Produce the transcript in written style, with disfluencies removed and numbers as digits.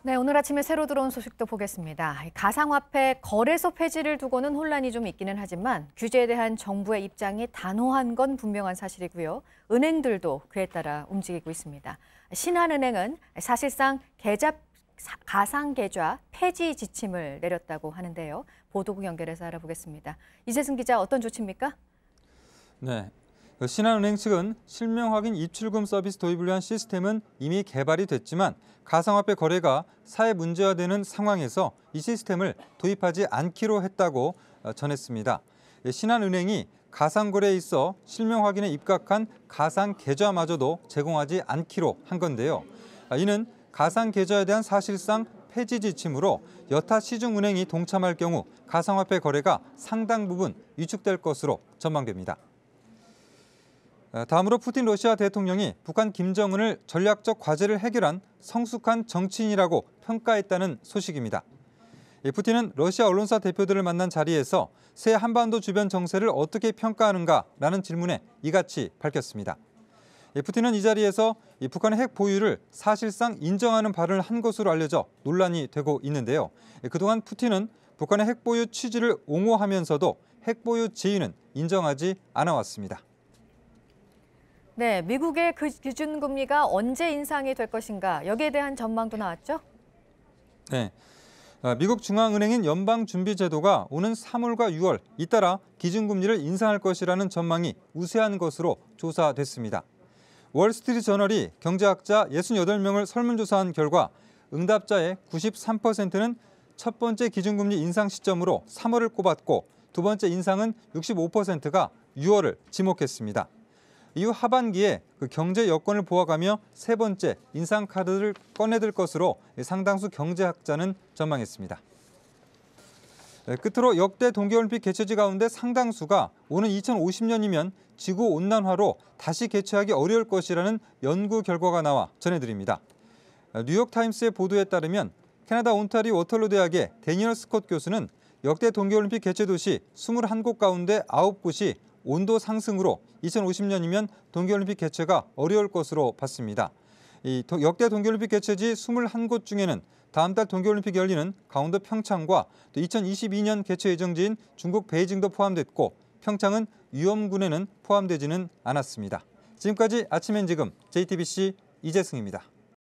네, 오늘 아침에 새로 들어온 소식도 보겠습니다. 가상화폐 거래소 폐지를 두고는 혼란이 좀 있기는 하지만 규제에 대한 정부의 입장이 단호한 건 분명한 사실이고요. 은행들도 그에 따라 움직이고 있습니다. 신한은행은 사실상 가상계좌 폐지 지침을 내렸다고 하는데요. 보도국 연결해서 알아보겠습니다. 이재승 기자, 어떤 조치입니까? 네. 신한은행 측은 실명 확인 입출금 서비스 도입을 위한 시스템은 이미 개발이 됐지만 가상화폐 거래가 사회 문제화되는 상황에서 이 시스템을 도입하지 않기로 했다고 전했습니다. 신한은행이 가상거래에 있어 실명 확인에 입각한 가상 계좌마저도 제공하지 않기로 한 건데요. 이는 가상 계좌에 대한 사실상 폐지 지침으로 여타 시중은행이 동참할 경우 가상화폐 거래가 상당 부분 위축될 것으로 전망됩니다. 다음으로 푸틴 러시아 대통령이 북한 김정은을 전략적 과제를 해결한 성숙한 정치인이라고 평가했다는 소식입니다. 푸틴은 러시아 언론사 대표들을 만난 자리에서 새 한반도 주변 정세를 어떻게 평가하는가라는 질문에 이같이 밝혔습니다. 푸틴은 이 자리에서 북한의 핵 보유를 사실상 인정하는 발언을 한 것으로 알려져 논란이 되고 있는데요. 그동안 푸틴은 북한의 핵 보유 취지를 옹호하면서도 핵 보유 지위는 인정하지 않아왔습니다. 네, 미국의 그 기준금리가 언제 인상이 될 것인가, 여기에 대한 전망도 나왔죠? 네, 미국 중앙은행인 연방준비제도가 오는 3월과 6월 잇따라 기준금리를 인상할 것이라는 전망이 우세한 것으로 조사됐습니다. 월스트리트저널이 경제학자 68명을 설문조사한 결과 응답자의 93%는 첫 번째 기준금리 인상 시점으로 3월을 꼽았고 두 번째 인상은 65%가 6월을 지목했습니다. 이후 하반기에 경제 여건을 보아가며 세 번째 인상 카드를 꺼내들 것으로 상당수 경제학자는 전망했습니다. 끝으로 역대 동계올림픽 개최지 가운데 상당수가 오는 2050년이면 지구온난화로 다시 개최하기 어려울 것이라는 연구 결과가 나와 전해드립니다. 뉴욕타임스의 보도에 따르면 캐나다 온타리오 워털루 대학의 데니얼 스콧 교수는 역대 동계올림픽 개최 도시 21곳 가운데 9곳이 온도 상승으로 2050년이면 동계올림픽 개최가 어려울 것으로 봤습니다. 역대 동계올림픽 개최지 21곳 중에는 다음 달 동계올림픽이 열리는 강원도 평창과 또 2022년 개최 예정지인 중국 베이징도 포함됐고 평창은 위험군에는 포함되지는 않았습니다. 지금까지 아침엔 지금 JTBC 이재승입니다.